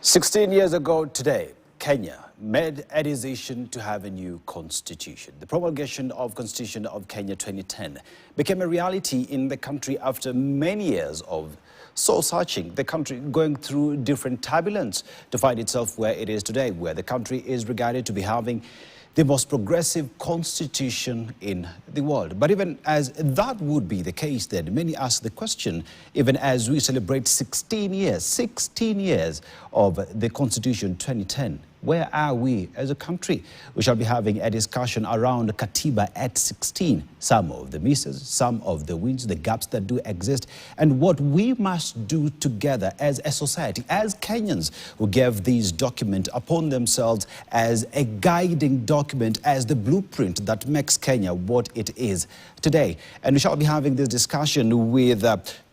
16 years ago today, Kenya made a decision to have a new constitution. The promulgation of Constitution of Kenya 2010 became a reality in the country after many years of soul-searching, the country going through different turbulence to find itself where it is today, where the country is regarded to be having the most progressive constitution in the world. But even as that would be the case, then many ask the question, even as we celebrate 16 years of the Constitution 2010, where are we as a country? We shall be having a discussion around Katiba at 16, some of the misses, some of the wins, the gaps that do exist, and what we must do together as a society, as Kenyans who gave these documents upon themselves as a guiding document, as the blueprint that makes Kenya what it is today. And we shall be having this discussion with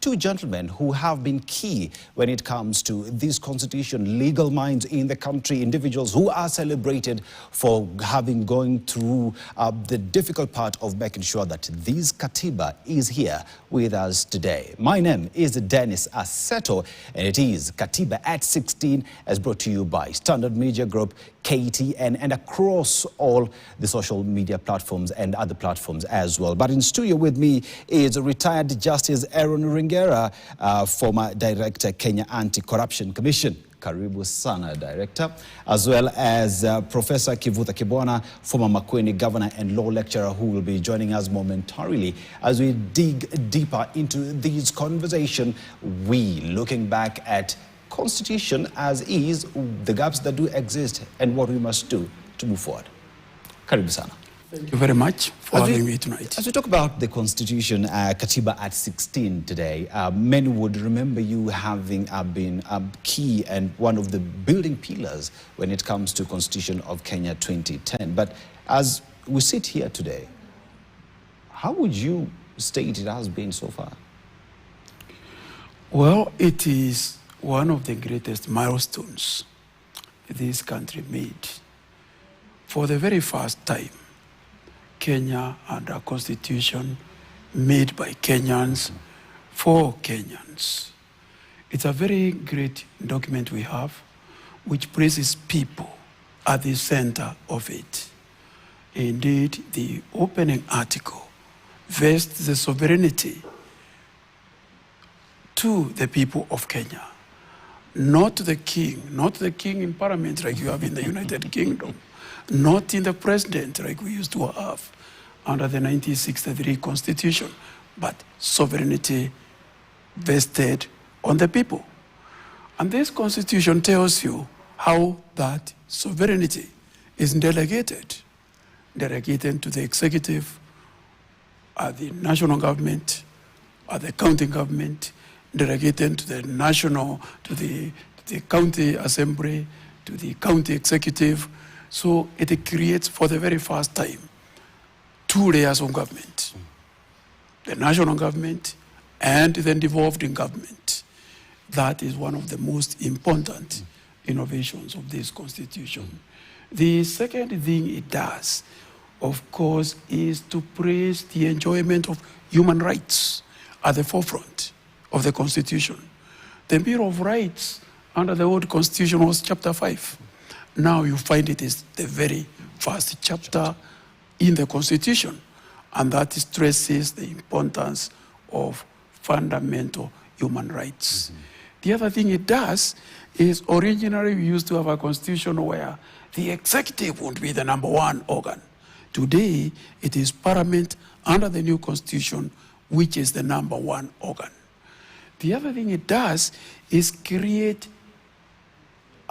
two gentlemen who have been key when it comes to this constitution, legal minds in the country, individuals who are celebrated for having gone through the difficult part of making sure that this Katiba is here with us today. My name is Dennis Aseto, and it is Katiba at 16 as brought to you by Standard Media Group, KTN, and across all the social media platforms and other platforms as well. But in studio with me is retired Justice Aaron Ringera, former Director, Kenya Anti-Corruption Commission. Karibu sana, Director. As well as Professor Kibwana, former Makueni Governor and Law Lecturer, who will be joining us momentarily as we dig deeper into this conversation. We looking back at Constitution as is, the gaps that do exist, and what we must do to move forward. Karibu sana. Thank you very much for having me tonight. As we talk about the Constitution, Katiba at 16 today, many would remember you having been key and one of the building pillars when it comes to Constitution of Kenya 2010. But as we sit here today, how would you state it has been so far? Well, it is one of the greatest milestones this country made. For the very first time, Kenya had a constitution made by Kenyans for Kenyans. It's a very great document we have, which places people at the center of it. Indeed, the opening article vests the sovereignty to the people of Kenya. Not the king in parliament like you have in the United Kingdom, not in the president like we used to have under the 1963 Constitution, but sovereignty vested on the people. And this Constitution tells you how that sovereignty is delegated to the executive, the national government, the county government, delegated to the national, to the county assembly, to the county executive. So it creates, for the very first time, two layers of government, the national government and the devolved in government. That is one of the most important innovations of this Constitution. The second thing it does, of course, is to praise the enjoyment of human rights at the forefront of the Constitution. The Bill of Rights under the old Constitution was chapter 5. Now you find it is the very first chapter in the Constitution, and that stresses the importance of fundamental human rights. The other thing it does is originally we used to have a constitution where the executive would be the #1 organ. Today, it is Parliament under the new Constitution, which is the #1 organ. The other thing it does is create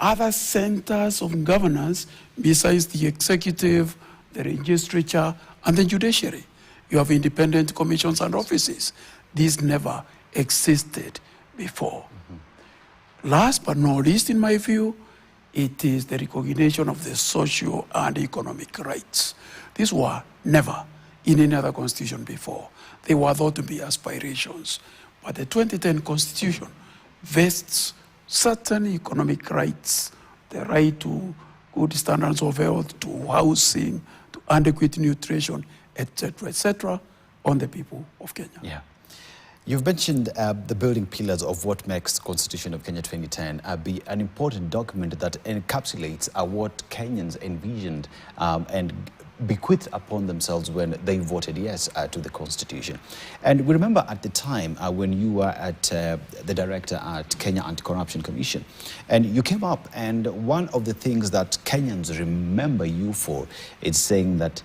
other centers of governance besides the executive, the legislature, and the judiciary. You have independent commissions and offices. These never existed before. Last but not least, in my view, it is the recognition of the social and economic rights. These were never in any other constitution before. They were thought to be aspirations. But the 2010 Constitution vests certain economic rights, the right to good standards of health, to housing, to adequate nutrition, etc., on the people of Kenya. Yeah. You've mentioned the building pillars of what makes the Constitution of Kenya 2010 be an important document that encapsulates what Kenyans envisioned and bequeathed upon themselves when they voted yes to the Constitution. And we remember at the time when you were at the director at Kenya Anti-Corruption Commission, and you came up, and one of the things that Kenyans remember you for is saying that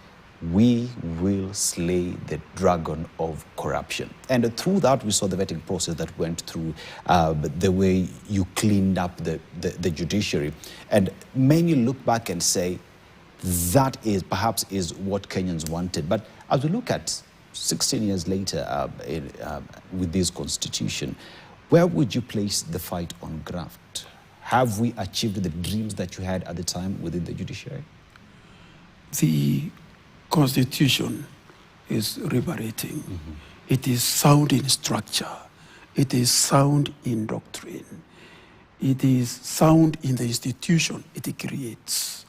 we will slay the dragon of corruption. And through that, we saw the vetting process that went through, the way you cleaned up the judiciary. And many look back and say, that is perhaps is what Kenyans wanted. But as we look at 16 years later with this constitution, where would you place the fight on graft? Have we achieved the dreams that you had at the time within the judiciary? The Constitution is liberating. Mm-hmm. It is sound in structure. It is sound in doctrine. It is sound in the institution it creates.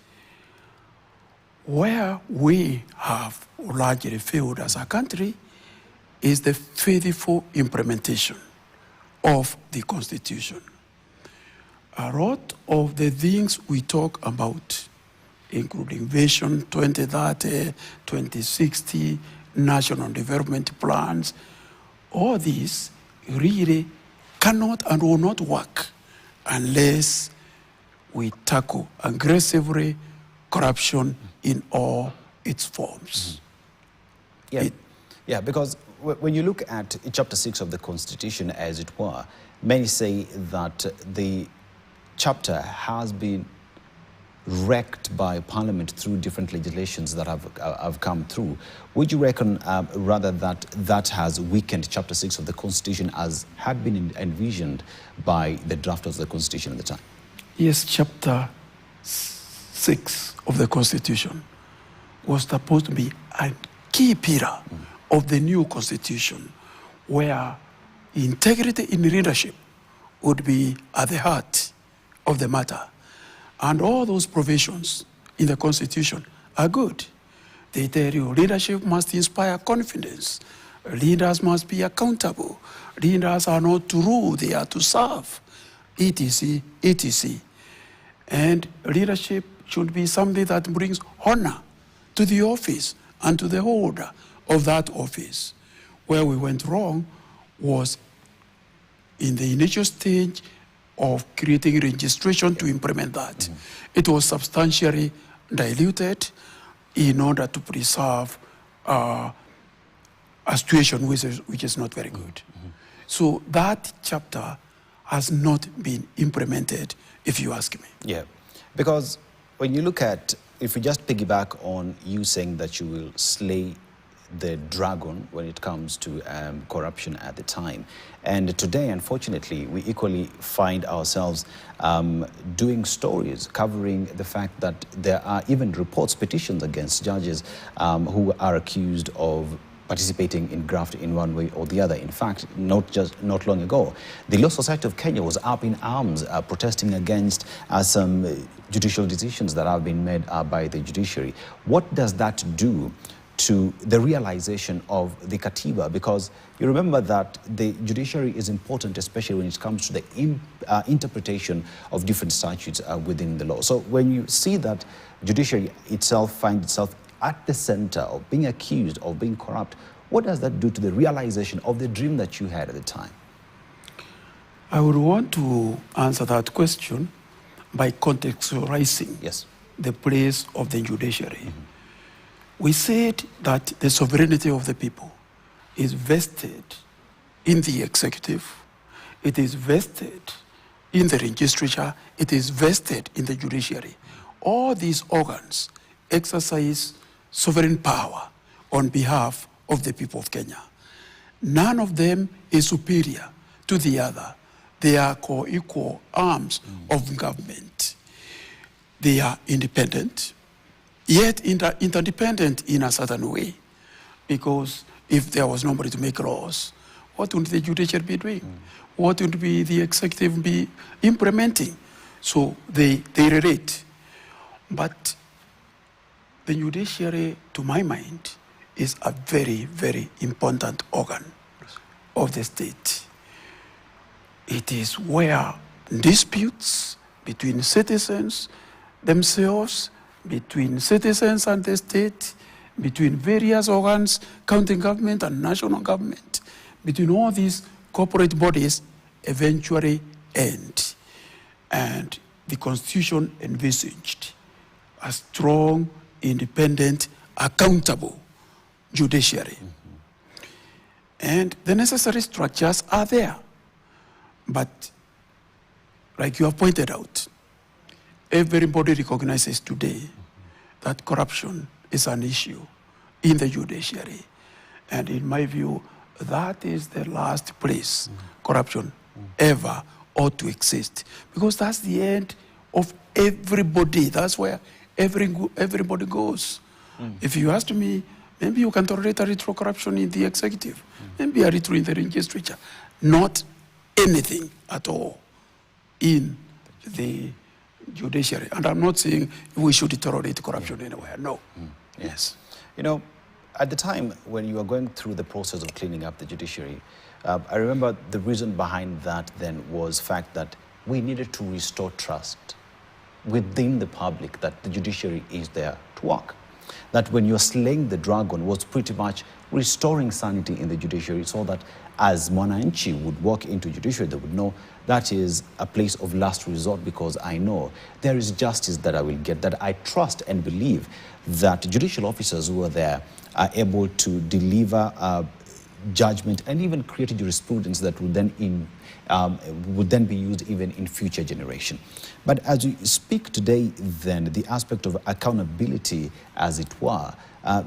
Where we have largely failed as a country is the faithful implementation of the Constitution. A lot of the things we talk about, including Vision 2030, 2060, national development plans, all these really cannot and will not work unless we tackle aggressively corruption in all its forms. Mm-hmm. Yeah, because when you look at Chapter 6 of the Constitution, as it were, many say that the chapter has been wrecked by Parliament through different legislations that have come through. Would you reckon rather that has weakened Chapter 6 of the Constitution as had been envisioned by the draft of the Constitution at the time? Yes, Chapter 6 of the Constitution was supposed to be a key pillar of the new Constitution, where integrity in leadership would be at the heart of the matter. And all those provisions in the Constitution are good. They tell you leadership must inspire confidence. Leaders must be accountable. Leaders are not to rule, they are to serve, etc., etc. And leadership should be something that brings honor to the office and to the holder of that office. Where we went wrong was in the initial stage of creating registration to implement that. Mm-hmm. It was substantially diluted in order to preserve a situation which is not very good. Mm-hmm. So that chapter has not been implemented, if you ask me. Yeah, because when you look at, if we just piggyback on you saying that you will slay the dragon when it comes to corruption at the time. And today, unfortunately, we equally find ourselves doing stories covering the fact that there are even reports, petitions against judges who are accused of participating in graft in one way or the other. In fact, not long ago, the Law Society of Kenya was up in arms protesting against some judicial decisions that have been made by the judiciary. What does that do to the realization of the Katiba? Because you remember that the judiciary is important, especially when it comes to the interpretation of different statutes within the law. So when you see that judiciary itself finds itself at the center of being accused of being corrupt, what does that do to the realization of the dream that you had at the time? I would want to answer that question by contextualizing the place of the judiciary. Mm-hmm. We said that the sovereignty of the people is vested in the executive, it is vested in the legislature, it is vested in the judiciary. All these organs exercise sovereign power on behalf of the people of Kenya. None of them is superior to the other. They are co-equal arms of government. They are independent, yet interdependent in a certain way. Because if there was nobody to make laws, what would the judiciary be doing? What would be the executive be implementing? So they relate. But the judiciary, to my mind, is a very, very important organ. of the state. It is where disputes between citizens themselves, between citizens and the state, between various organs, county government and national government, between all these corporate bodies eventually end. And the Constitution envisaged a strong, independent, accountable judiciary. And the necessary structures are there. But, like you have pointed out, everybody recognizes today that corruption is an issue in the judiciary. And in my view, that is the last place corruption ever ought to exist. Because that's the end of everybody. That's where everybody goes. If you ask me, maybe you can tolerate a retro corruption in the executive, maybe a retro in the legislature, not anything at all in the judiciary. And I'm not saying we should tolerate corruption anywhere, no. Yes. You know, at the time when you were going through the process of cleaning up the judiciary, I remember the reason behind that then was the fact that we needed to restore trust within the public that the judiciary is there to work. That when you're slaying the dragon was pretty much restoring sanity in the judiciary, so that as Mwananchi would walk into judiciary, they would know that is a place of last resort, because I know there is justice that I will get, that I trust and believe that judicial officers who are there are able to deliver judgment and even create jurisprudence that would then be used even in future generation. But as we speak today, then the aspect of accountability, as it were,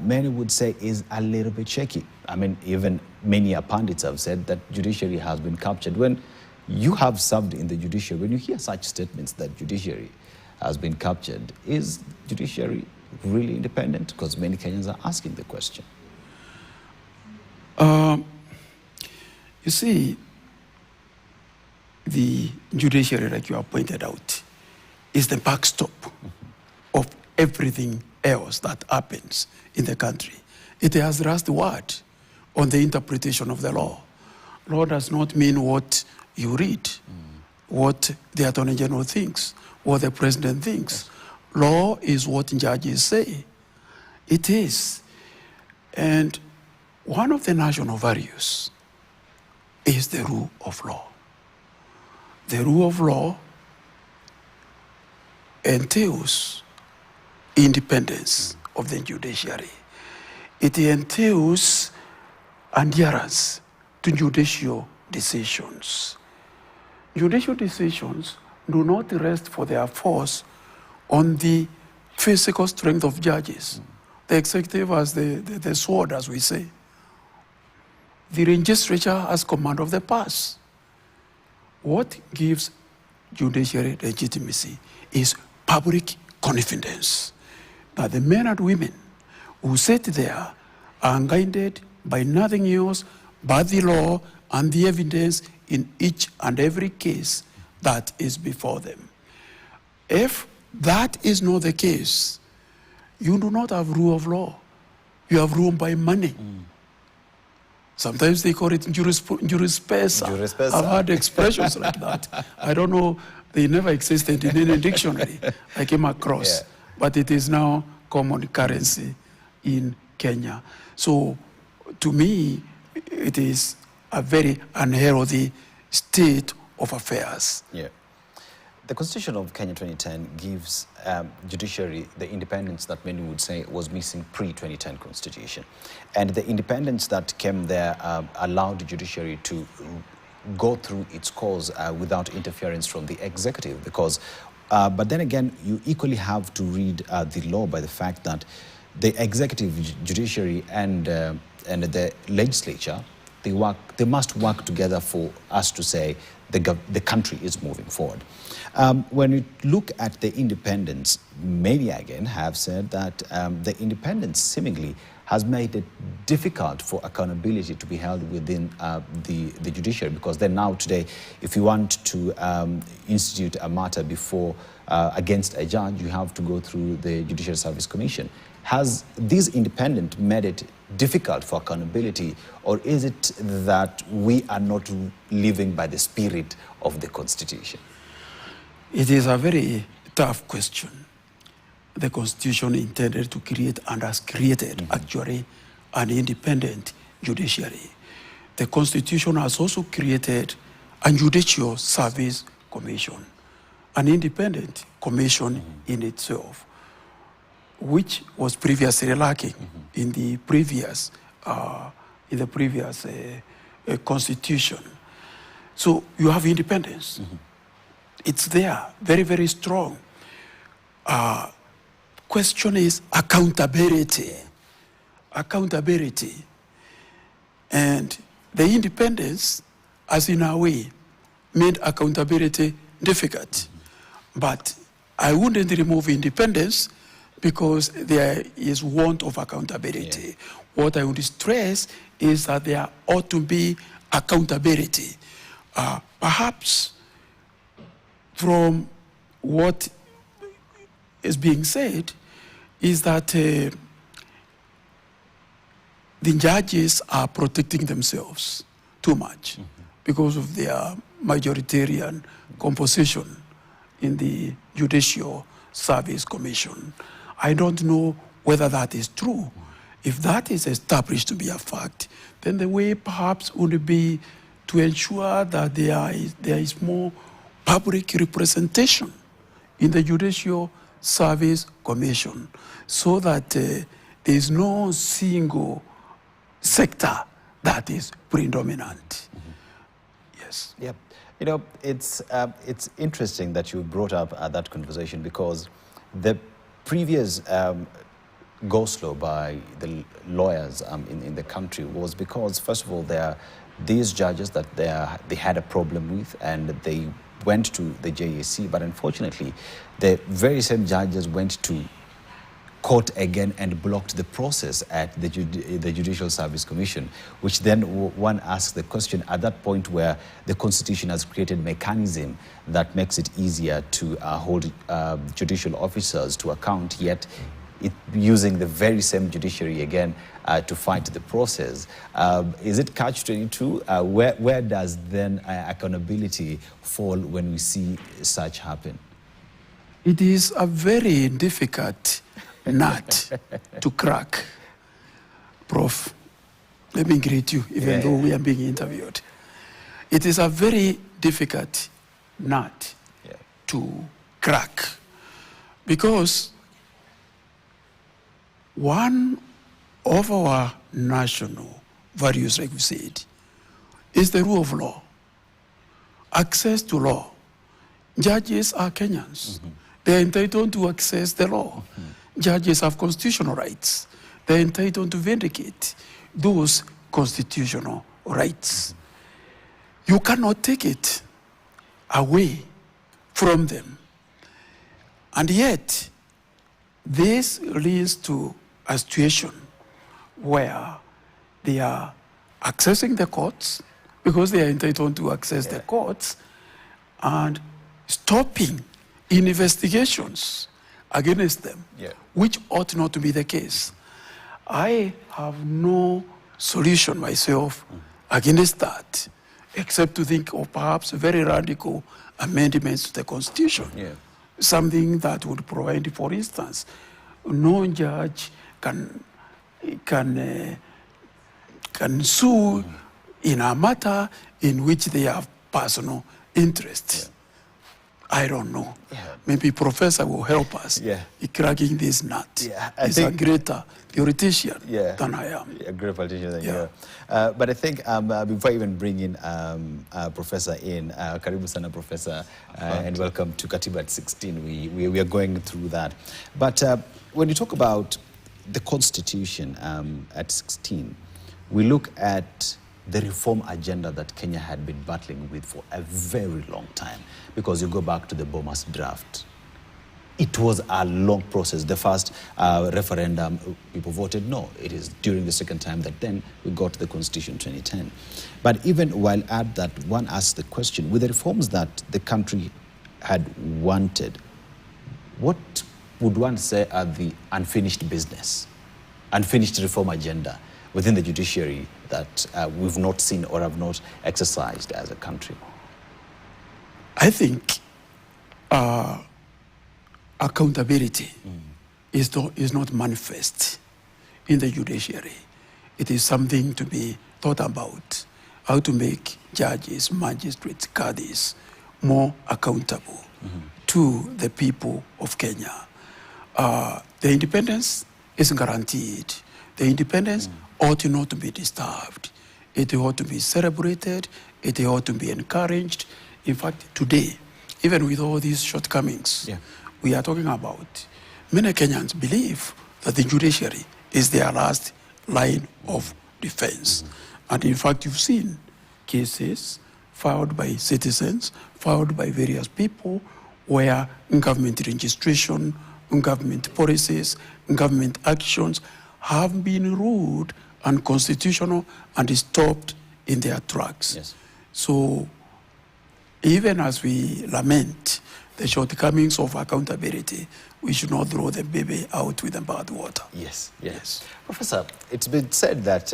many would say is a little bit shaky. I mean, even many pundits have said that judiciary has been captured. When you have served in the judiciary, when you hear such statements that judiciary has been captured, is judiciary really independent? Because many Kenyans are asking the question. You see, the judiciary, like you have pointed out, is the backstop of everything else that happens in the country. It has the last word on the interpretation of the law. Law does not mean what you read, what the Attorney General thinks, what the President thinks. Law is what judges say. It is. And one of the national values is the rule of law. The rule of law entails independence of the judiciary. It entails adherence to judicial decisions. Judicial decisions do not rest for their force on the physical strength of judges. The executive has the sword, as we say. The legislature has command of the purse. What gives judiciary legitimacy is public confidence that the men and women who sit there are guided by nothing else but the law and the evidence in each and every case that is before them. If that is not the case, you do not have rule of law. You have rule by money. Sometimes they call it jurispesa. I've heard expressions like that. I don't know, they never existed in any dictionary I came across. Yeah. But it is now common currency in Kenya. So to me, it is a very unhealthy state of affairs. Yeah. The Constitution of Kenya 2010 gives judiciary the independence that many would say was missing pre-2010 Constitution. And the independence that came there allowed the judiciary to go through its course without interference from the executive. Because, but then again, you equally have to read the law by the fact that the executive, judiciary, and the legislature, they must work together for us to say the country is moving forward. When you look at the independence, many again have said that the independence seemingly has made it difficult for accountability to be held within the judiciary, because then now today, if you want to institute a matter before against a judge, you have to go through the Judicial Service Commission. Has this independent made it difficult for accountability, or is it that we are not living by the spirit of the Constitution? It is a very tough question. The Constitution intended to create and has created actually an independent judiciary. The Constitution has also created a Judicial Service Commission, an independent commission in itself, which was previously lacking in the previous Constitution. So you have independence. It's there, very, very strong. Question is accountability. Accountability. And the independence, as in a way, made accountability difficult. But I wouldn't remove independence because there is want of accountability. What I would stress is that there ought to be accountability. Perhaps from what is being said is that the judges are protecting themselves too much because of their majoritarian composition in the Judicial Service Commission. I don't know whether that is true. If that is established to be a fact, then the way perhaps would be to ensure that there is more public representation in the Judicial Service Commission, so that there is no single sector that is predominant. Yes. Yep. You know, it's interesting that you brought up that conversation, because the previous go-slow by the lawyers in the country was because, first of all, there are these judges that they had a problem with, and they went to the JAC, but unfortunately, the very same judges went to court again and blocked the process at the Judicial Service Commission, which then one asks the question, at that point where the Constitution has created mechanism that makes it easier to hold judicial officers to account, yet using the very same judiciary again to fight the process. Is it catch-22? Where does then accountability fall when we see such happen? It is a very difficult nut to crack. Prof, let me greet you, even though we are being interviewed. It is a very difficult nut to crack, because one of our national values, like we said, is the rule of law, access to law. Judges are Kenyans. They are entitled to access the law. Judges have constitutional rights. They are entitled to vindicate those constitutional rights. You cannot take it away from them. And yet, this leads to a situation where they are accessing the courts because they are entitled to access the courts, and stopping investigations against them, which ought not to be the case. I have no solution myself against that, except to think of perhaps very radical amendments to the Constitution. Something that would provide, for instance, no judge can sue in a matter in which they have personal interests. I don't know. Maybe Professor will help us in cracking this nut. He's a greater theoretician than I am. A great politician than you are. But I think before I even bring in Professor in, karibu sana Professor, and welcome to Katiba at 16. We are going through that. But when you talk about the Constitution at 16, we look at the reform agenda that Kenya had been battling with for a very long time, because you go back to the Bomas draft. it was a long process. The first referendum, people voted no. It is during the second time that then we got the Constitution 2010. But even while at that, one asks the question, with the reforms that the country had wanted, what would one say are the unfinished business, unfinished reform agenda within the judiciary that we've not seen or have not exercised as a country? I think accountability is not manifest in the judiciary. It is something to be thought about, how to make judges, magistrates, cadis more accountable to the people of Kenya. The independence is guaranteed. The independence ought not to be disturbed. It ought to be celebrated. It ought to be encouraged. In fact, today, even with all these shortcomings, we are talking about, many Kenyans believe that the judiciary is their last line of defense. And in fact, you've seen cases filed by citizens, filed by various people, where government registration, government policies, government actions have been ruled unconstitutional and stopped in their tracks. Yes. So even as we lament the shortcomings of accountability, we should not throw the baby out with the bathwater. Yes, yes. Professor, it's been said that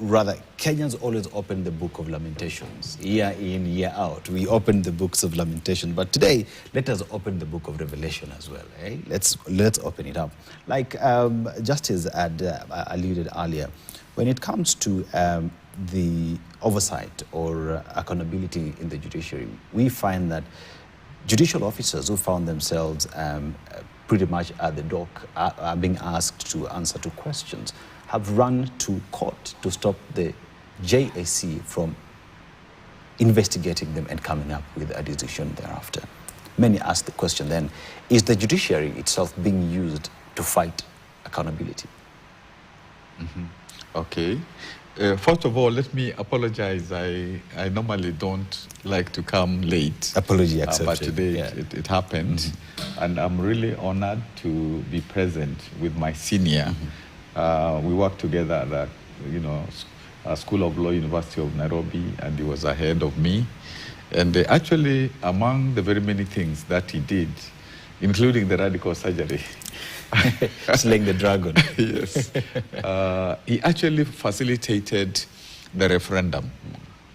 rather, Kenyans always open the book of lamentations, year in, year out. We open the books of lamentation, but today, let us open the book of revelation as well. Eh? Let's open it up. Like Justice had alluded earlier, when it comes to the oversight or accountability in the judiciary, we find that judicial officers who found themselves pretty much at the dock are being asked to answer to questions, have run to court to stop the JSC from investigating them and coming up with a decision thereafter. Many ask the question then, is the judiciary itself being used to fight accountability? Okay. First of all, let me apologize. I normally don't like to come late. Apology accepted. But today it happened. And I'm really honored to be present with my senior. We worked together at School of Law, University of Nairobi, and he was ahead of me. And actually, among the very many things that he did, including the radical surgery, slaying the dragon. Yes. He actually facilitated the referendum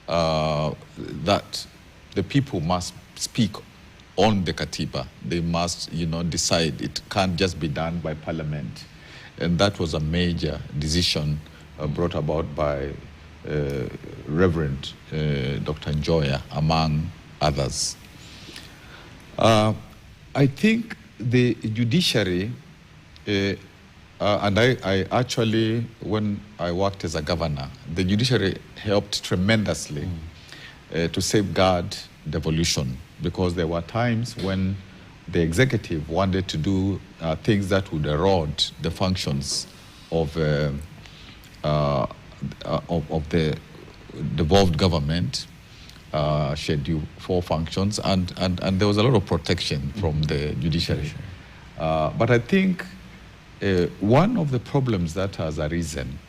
that the people must speak on the Katiba. They must, decide. It can't just be done by parliament. And that was a major decision brought about by Reverend Dr. Njoya, among others. I think the judiciary, and I actually, when I worked as a governor, the judiciary helped tremendously to safeguard devolution, because there were times when the executive wanted to do things that would erode the functions of the devolved government, Schedule 4 functions, and there was a lot of protection from the judiciary. But I think one of the problems that has arisen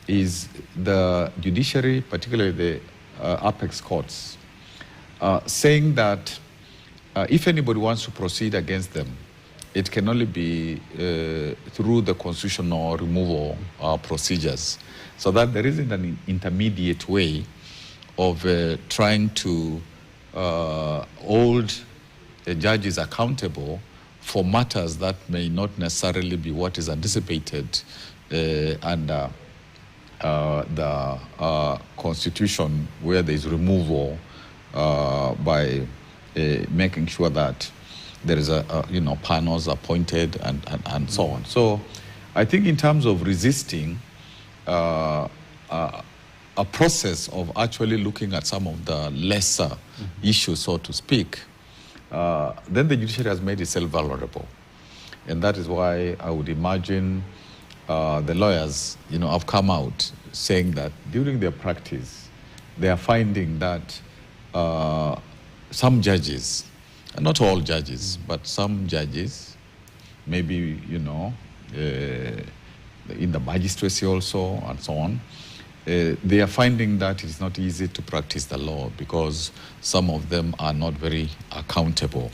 is the judiciary, particularly the apex courts, saying that if anybody wants to proceed against them, it can only be through the constitutional removal procedures, so that there isn't an intermediate way of trying to hold the judges accountable for matters that may not necessarily be what is anticipated under the Constitution, where there is removal by making sure that there is panels appointed and so on. So I think in terms of resisting a process of actually looking at some of the lesser issues, so to speak, then the judiciary has made itself vulnerable. And that is why I would imagine the lawyers, have come out saying that during their practice, they are finding that some judges not all judges, but some judges, maybe, you know, in the magistracy also and so on, they are finding that it's not easy to practice the law because some of them are not very accountable.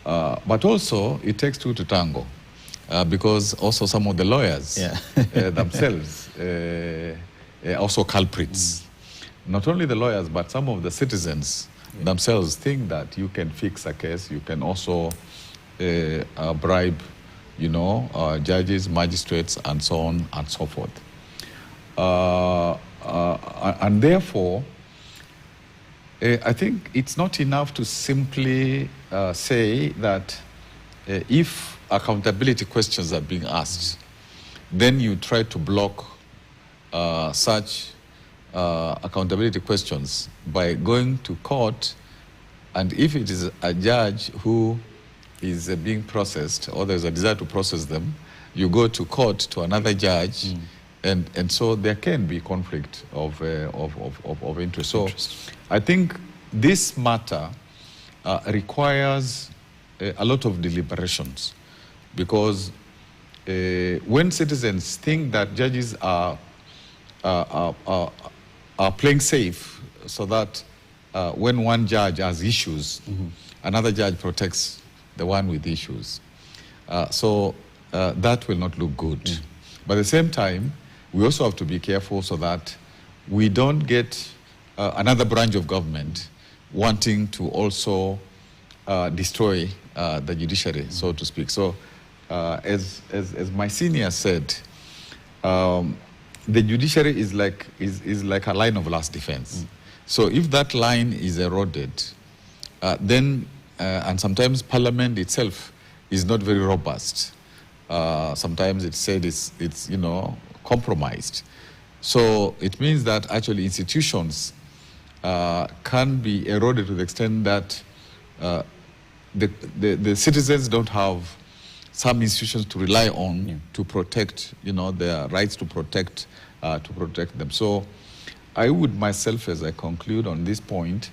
But also, it takes two to tango, because also some of the lawyers themselves also culprits. Not only the lawyers, but some of the citizens themselves think that you can fix a case, you can also bribe, you know, judges, magistrates, and so on and so forth. And therefore, I think it's not enough to simply say that if accountability questions are being asked, then you try to block such accountability questions by going to court, and if it is a judge who is being processed or there's a desire to process them, you go to court to another judge, and so there can be conflict of interest. So I think this matter requires a lot of deliberations, because when citizens think that judges are playing safe, so that when one judge has issues, another judge protects the one with issues. So that will not look good. But at the same time, we also have to be careful so that we don't get another branch of government wanting to also destroy the judiciary, so to speak. So as my senior said, the judiciary is like a line of last defense. So if that line is eroded, then and sometimes Parliament itself is not very robust. Sometimes it's said it's you know, compromised. So it means that actually institutions can be eroded to the extent that the citizens don't have some institutions to rely on to protect, you know, their rights to protect them. So I would myself, as I conclude on this point,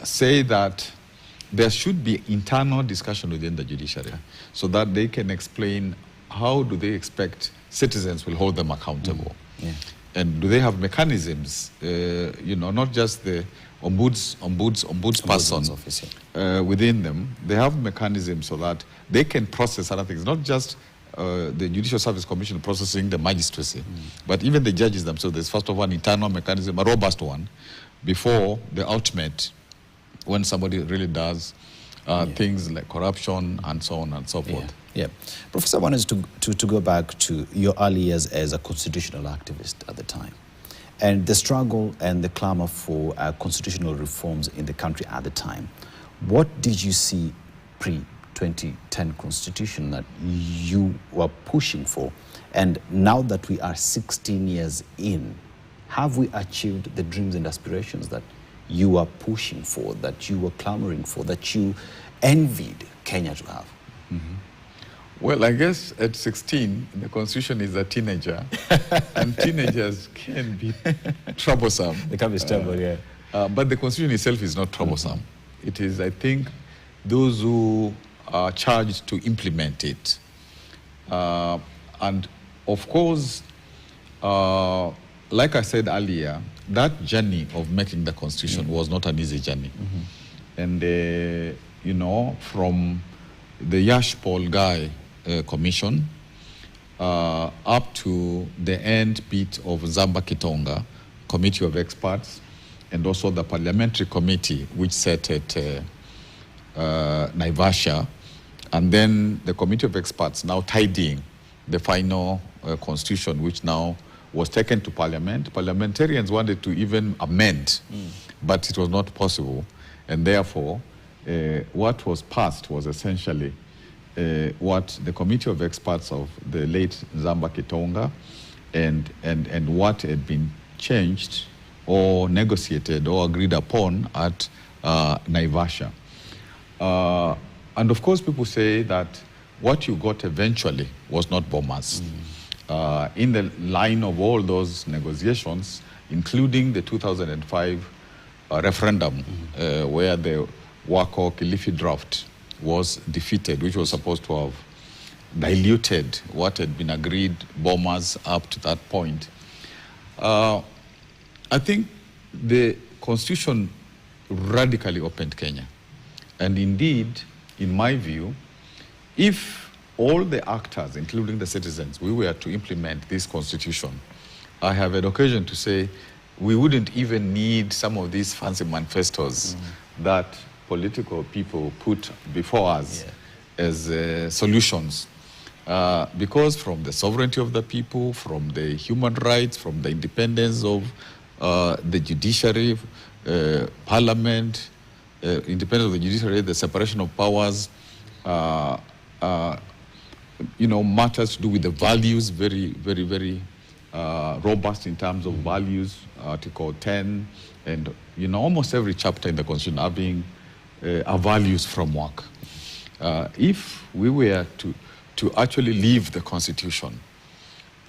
say that there should be internal discussion within the judiciary so that they can explain how do they expect citizens will hold them accountable. And do they have mechanisms, you know, not just the ombudsperson office, within them. They have mechanisms so that they can process other things, not just the Judicial Service Commission processing the magistracy, but even the judges themselves. There's first of all an internal mechanism, a robust one, before the ultimate, when somebody really does things like corruption and so on and so forth. Professor, I wanted to go back to your early years as a constitutional activist at the time, and the struggle and the clamor for constitutional reforms in the country at the time. What did you see pre-2010 constitution that you were pushing for? And now that we are 16 years in, have we achieved the dreams and aspirations that you were pushing for, that you were clamoring for, that you envied Kenya to have? Well, I guess at 16, the Constitution is a teenager, and teenagers can be troublesome. They can be stubborn, but the Constitution itself is not troublesome. It is, I think, those who are charged to implement it. And of course, like I said earlier, that journey of making the Constitution was not an easy journey. And, you know, from the Yash Paul Guy Commission up to the end bit of Zamba Kitonga Committee of Experts, and also the Parliamentary Committee, which sat at Naivasha, and then the Committee of Experts now tidying the final Constitution, which now was taken to Parliament. Parliamentarians wanted to even amend, but it was not possible, and therefore what was passed was essentially what the Committee of Experts of the late Zamba Kitonga and what had been changed or negotiated or agreed upon at Naivasha. And of course, people say that what you got eventually was not bombas. In the line of all those negotiations, including the 2005 referendum, where there Wako Kilifi draft was defeated, which was supposed to have diluted what had been agreed bombers up to that point. I think the Constitution radically opened Kenya. And indeed, in my view, if all the actors, including the citizens, we were to implement this Constitution, I have an occasion to say we wouldn't even need some of these fancy manifestos that political people put before us as solutions. Because from the sovereignty of the people, from the human rights, from the independence of the judiciary, parliament, independence of the judiciary, the separation of powers, matters to do with the values, very, very, very robust in terms of values, Article 10, and almost every chapter in the Constitution having a values framework. If we were to actually leave the Constitution,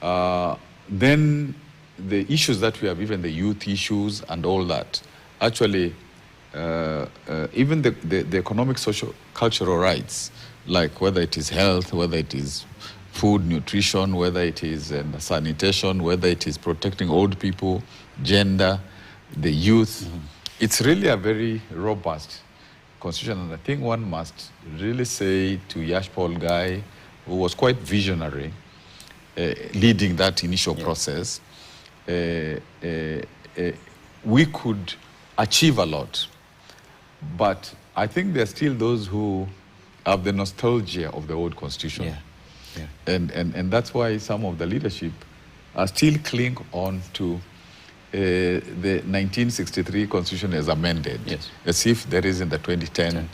then the issues that we have, even the youth issues and all that, actually, even the economic, social, cultural rights, like whether it is health, whether it is food, nutrition, whether it is sanitation, whether it is protecting old people, gender, the youth, it's really a very robust Constitution. And I think one must really say to Yash Paul Guy, who was quite visionary, leading that initial process, we could achieve a lot. But I think there are still those who have the nostalgia of the old Constitution. And that's why some of the leadership are still clinging on to the 1963 Constitution as amended, as if there is in the 2010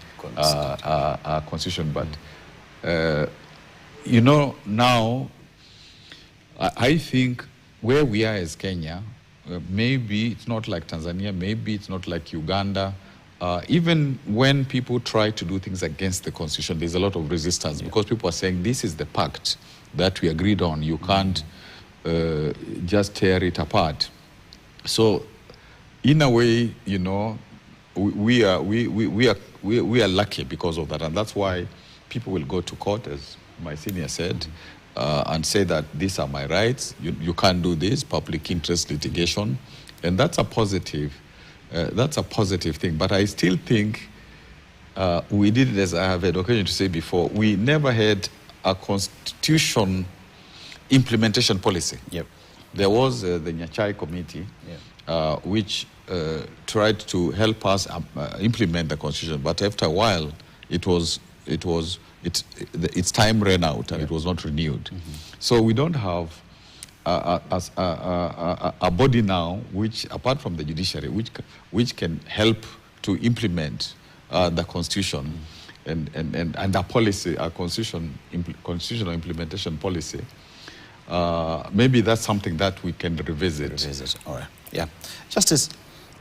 Constitution. But, now, I think where we are as Kenya, maybe it's not like Tanzania, maybe it's not like Uganda. Even when people try to do things against the Constitution, there's a lot of resistance because people are saying this is the pact that we agreed on. You can't just tear it apart. So, in a way, we are lucky because of that, and that's why people will go to court, as my senior said, and say that these are my rights. You can't do this, public interest litigation, and that's a positive. That's a positive thing. But I still think we did it, as I have had occasion to say before, we never had a Constitution implementation policy. There was the Nyachai Committee, which tried to help us implement the Constitution. But after a while, its time ran out and it was not renewed. So we don't have a body now, which, apart from the judiciary, which can help to implement the Constitution and a policy, a constitutional implementation policy. Maybe that's something that we can revisit. All right. Yeah. Justice,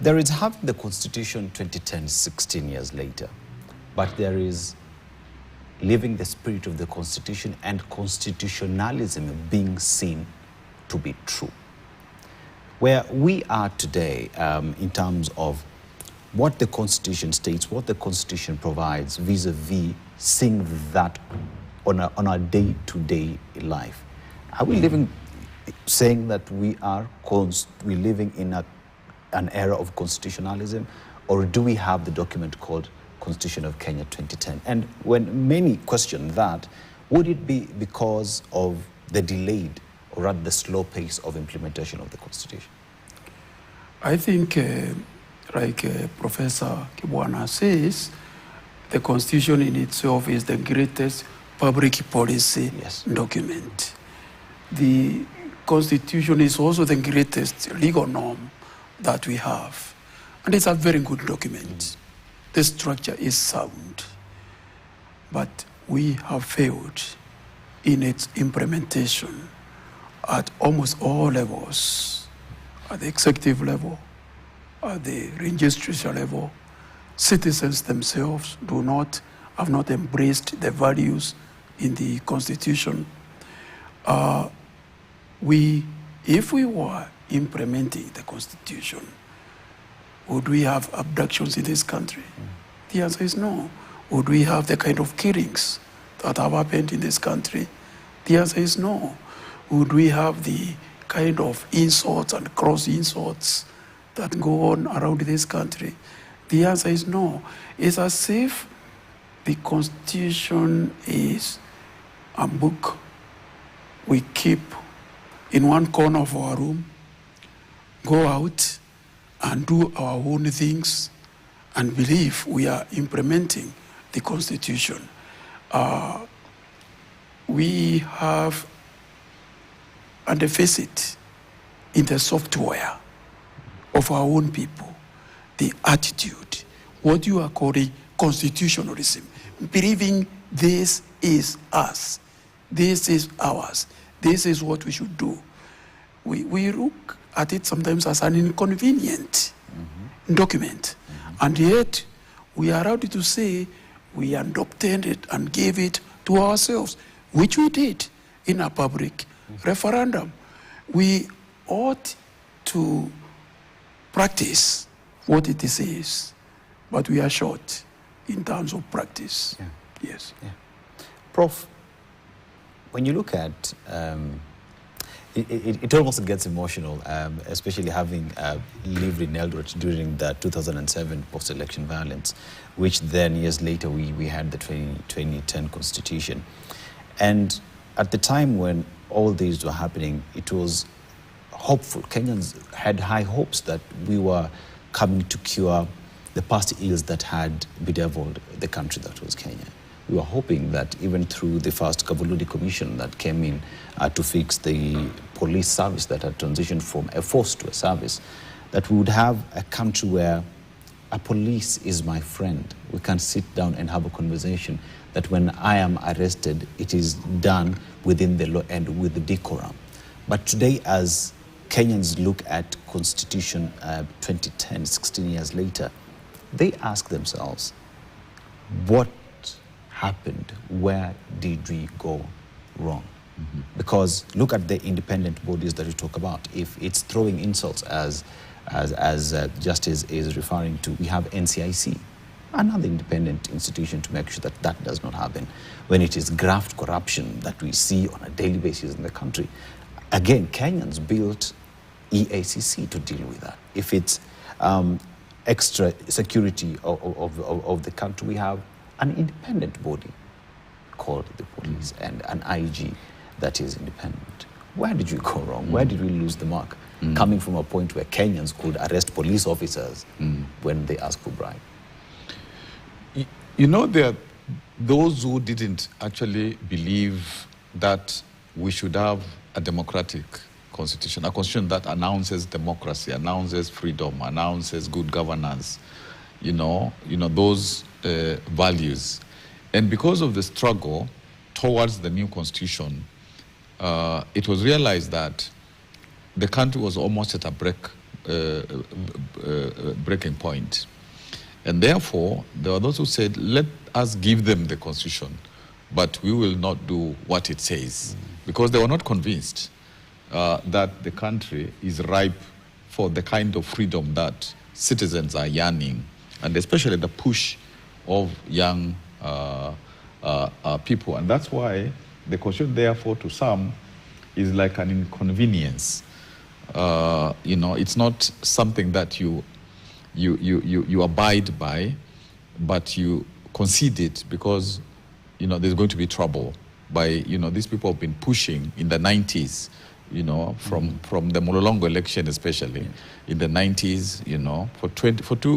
there is having the Constitution 2010, 16 years later, but there is living the spirit of the Constitution and constitutionalism being seen to be true. Where we are today in terms of what the Constitution states, what the Constitution provides vis-a-vis seeing that on our day-to-day life. Are we living, saying that we're living in an era of constitutionalism, or do we have the document called Constitution of Kenya 2010? And when many question that, would it be because of the delayed or rather the slow pace of implementation of the Constitution? I think, like Professor Kibwana says, the Constitution in itself is the greatest public policy document. The Constitution is also the greatest legal norm that we have. And it's a very good document. The structure is sound. But we have failed in its implementation at almost all levels, at the executive level, at the judicial level. Citizens themselves have not embraced the values in the Constitution. If we were implementing the Constitution, would we have abductions in this country? The answer is no. Would we have the kind of killings that have happened in this country? The answer is no. Would we have the kind of insults and cross insults that go on around this country? The answer is no. It's as if the Constitution is a book we keep in one corner of our room, go out and do our own things and believe we are implementing the Constitution. We have a deficit in the software of our own people, the attitude, what you are calling constitutionalism, believing this is us, this is ours, this is what we should do. We look at it sometimes as an inconvenient document, and yet we are allowed to say we adopted it and gave it to ourselves, which we did in a public referendum. We ought to practice what it says, but we are short in terms of practice. Yeah. Yes. Yeah. Prof, when you look at it almost gets emotional, especially having lived in Eldoret during the 2007 post-election violence, which then years later we had the 2010 Constitution. And at the time when all these were happening, it was hopeful. Kenyans had high hopes that we were coming to cure the past ills that had bedeviled the country that was Kenya. We were hoping that even through the first Kavuludi Commission that came in to fix the police service that had transitioned from a force to a service, that we would have a country where a police is my friend. We can sit down and have a conversation that when I am arrested, it is done within the law and with the decorum. But today, as Kenyans look at Constitution 2010, 16 years later, they ask themselves, what happened? Where did we go wrong? Because look at the independent bodies that we talk about. If it's throwing insults as Justice is referring to, we have NCIC, another independent institution to make sure that that does not happen. When it is graft corruption that we see on a daily basis in the country, again, Kenyans built EACC to deal with that. If it's extra security of the country, we have an independent body called the police and an IG that is independent. Where did you go wrong? Where did we lose the mark? Coming from a point where Kenyans could arrest police officers when they ask for bribe. You know, there are those who didn't actually believe that we should have a democratic constitution, a constitution that announces democracy, announces freedom, announces good governance, those values. And because of the struggle towards the new constitution, it was realized that the country was almost at a breaking point. And therefore, there were those who said, let us give them the constitution, but we will not do what it says. Because they were not convinced that the country is ripe for the kind of freedom that citizens are yearning, and especially the push of young people. And that's why the constitution, therefore, to some, is like an inconvenience. It's not something that you abide by, but you concede it because, there's going to be trouble. These people have been pushing in the 90s, from the Mololongo election especially, in the 90s,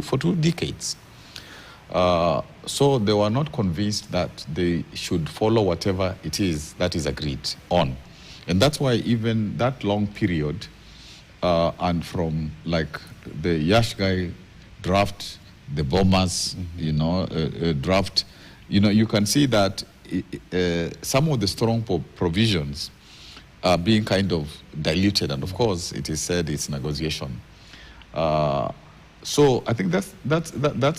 for two decades. So they were not convinced that they should follow whatever it is that is agreed on. And that's why even that long period, and from like the Yashgai draft, the Bomas, draft, you can see that some of the strong provisions are being kind of diluted, and of course it is said it's negotiation. So I think that's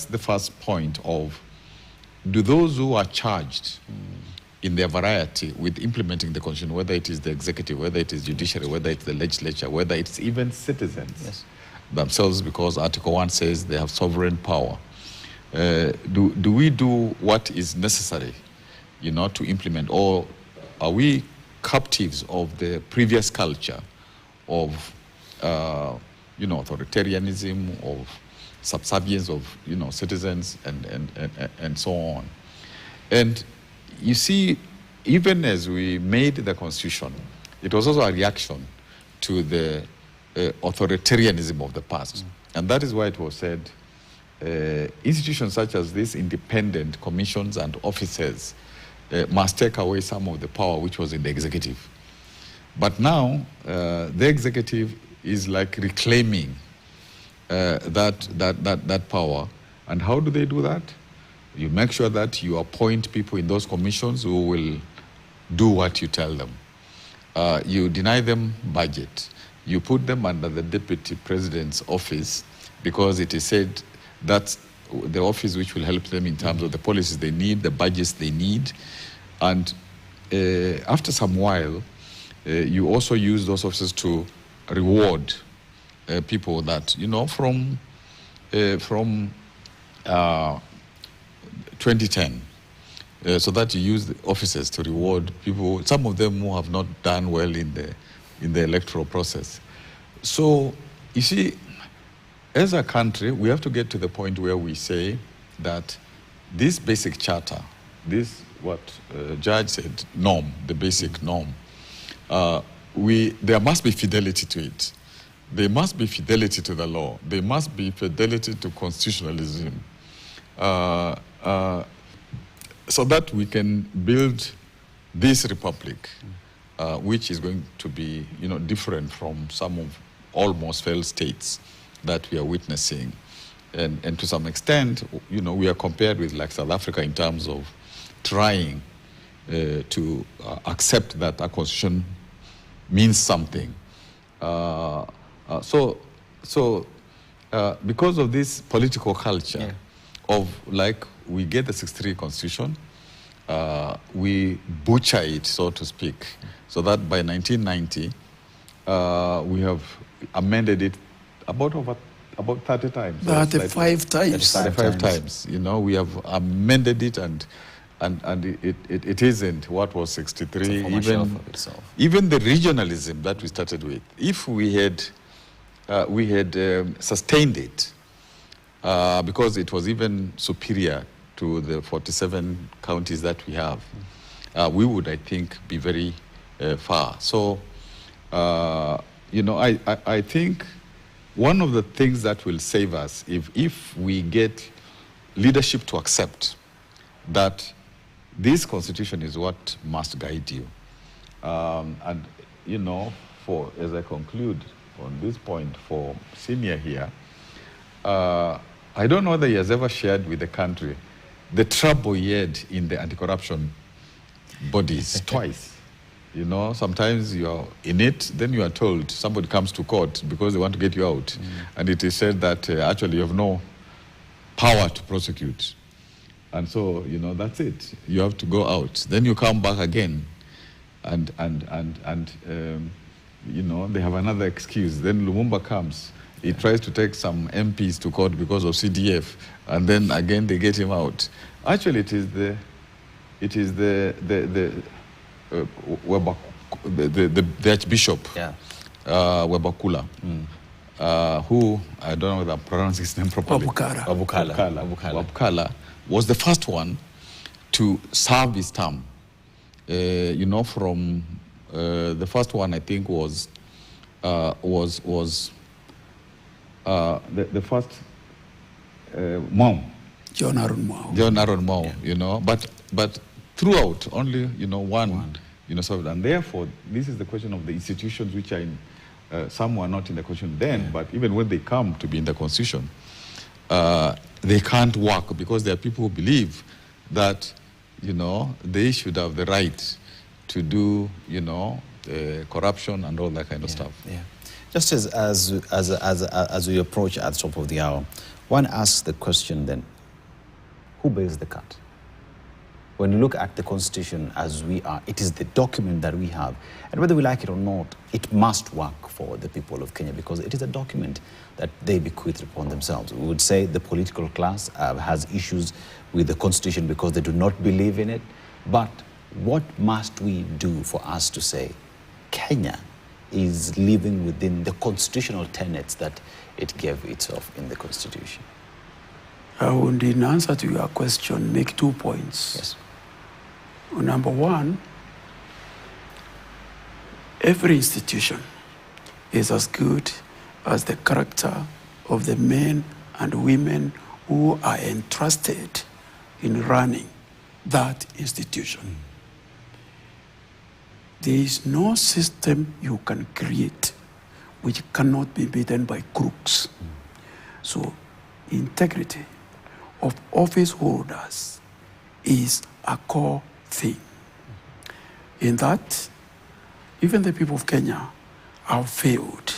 the first point of, do those who are charged in their variety with implementing the constitution, whether it is the executive, whether it is judiciary, whether it's the legislature, whether it's even citizens themselves, because Article 1 says they have sovereign power, Do we do what is necessary, to implement, or are we captives of the previous culture of, authoritarianism, of subservience of, citizens, and so on? And you see, even as we made the Constitution, it was also a reaction to the authoritarianism of the past. And that is why it was said, institutions such as these independent commissions and offices must take away some of the power which was in the executive. But now, the executive is like reclaiming that power. And how do they do that? You make sure that you appoint people in those commissions who will do what you tell them. You deny them budget. You put them under the deputy president's office because it is said that's the office which will help them in terms of the policies they need, the budgets they need. And after some while, you also use those offices to reward people that, from 2010, so that you use the offices to reward people, some of them who have not done well in the electoral process. So, you see, as a country, we have to get to the point where we say that this basic charter, this, what Judge said, norm, the basic norm, there must be fidelity to it. There must be fidelity to the law. There must be fidelity to constitutionalism, so that we can build this republic, which is going to be, different from some of almost failed states that we are witnessing. And to some extent, we are compared with like South Africa in terms of trying to accept that a constitution means something. Because of this political culture of like, we get the 63 Constitution, we butcher it, so to speak, so that by 1990, we have amended it about 30 times. 35 times. 35 times. We have amended it, and it isn't what was 63. Even the regionalism that we started with, if we had sustained it, because it was even superior to the 47 counties that we have, we would, I think, be very far. So, I think one of the things that will save us if we get leadership to accept that this constitution is what must guide you. And, as I conclude on this point for Senior here, I don't know whether he has ever shared with the country the trouble he had in the anti-corruption bodies twice. Sometimes you're in it, then you are told somebody comes to court because they want to get you out. And it is said that actually you have no power to prosecute. And so, that's it. You have to go out. Then you come back again and they have another excuse. Then Lumumba comes. He tries to take some MPs to court because of CDF, and then again they get him out. Actually, it is the Archbishop Webakula, who, I don't know whether I'm pronouncing his name properly. Wabukala was the first one to serve his term. From the first one, I think was the first Mom. John Aaron Mao. But throughout, only, one. So, and therefore, this is the question of the institutions which are in, some were not in the Constitution then, but even when they come to be in the Constitution, they can't work because there are people who believe that, they should have the right to do, corruption and all that kind of stuff. Yeah. Just as we approach at the top of the hour, one asks the question then, who bears the cut? when you look at the Constitution as we are, it is the document that we have. And whether we like it or not, it must work for the people of Kenya because it is a document that they bequeathed upon themselves. We would say the political class has issues with the Constitution because they do not believe in it. But what must we do for us to say Kenya is living within the constitutional tenets that it gave itself in the Constitution? I would, in answer to your question, make 2 points. Yes. Number one, every institution is as good as the character of the men and women who are entrusted in running that institution. There is no system you can create which cannot be beaten by crooks. So integrity of office holders is a core thing. In that, even the people of Kenya have failed.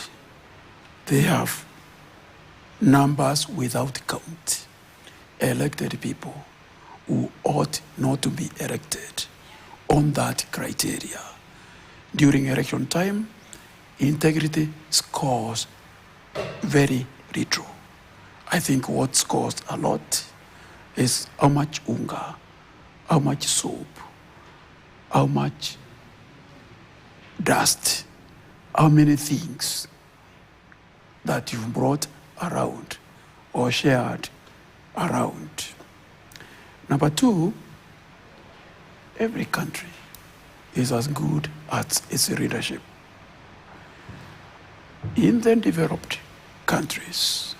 They have numbers without count, elected people who ought not to be elected on that criteria. During election time, integrity scores very little. I think what scores a lot is how much unga, how much soap, how much dust, how many things that you've brought around or shared around. Number two, every country is as good as its leadership. In the developed countries,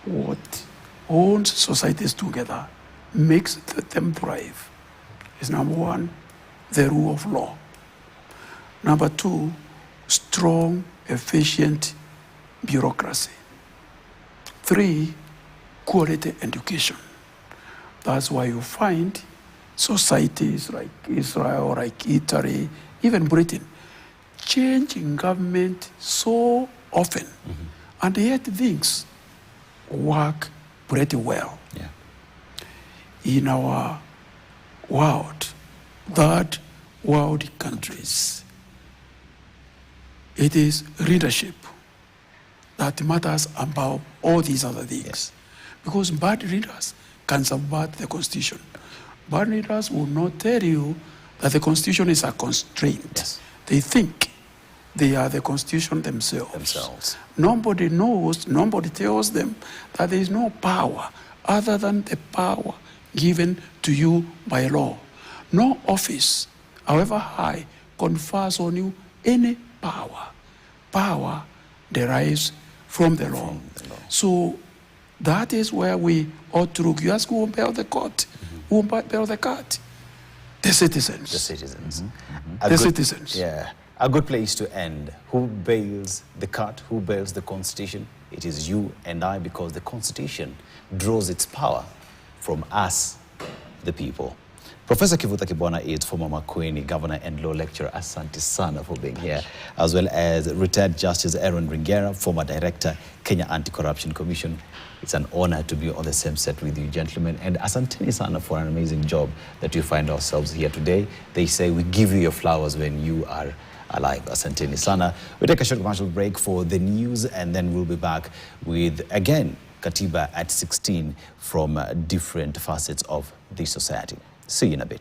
what holds societies together, makes them thrive, is number one, the rule of law. Number two, strong, efficient bureaucracy. Three, quality education. That's why you find societies like Israel, like Italy, even Britain, changing government so often, and yet things work pretty well. Yeah. In our world, third world countries, it is leadership that matters above all these other things. Yes. Because bad leaders can subvert the Constitution. Bad leaders will not tell you that the Constitution is a constraint. Yes. They think they are the Constitution themselves. Nobody knows, nobody tells them that there is no power other than the power given to you by law. No office, however high, confers on you any power. Power derives from the law. So that is where we ought to look. You ask who will bail the court, who will bail the cat? The citizens. The citizens. The citizens. Yeah. A good place to end. Who bails the cat? Who bails the Constitution? It is you and I, because the Constitution draws its power from us, the people. Professor Kibwana is former Makueni governor and law lecturer. Asante sana for being here, as well as retired Justice Aaron Ringera, former director, Kenya Anti-Corruption Commission. It's an honor to be on the same set with you, gentlemen. And asante sana for an amazing job that you find ourselves here today. They say we give you your flowers when you are alive. Asante sana. We take a short commercial break for the news, and then we'll be back with, again, Katiba at 16 from different facets of the society. See you in a bit.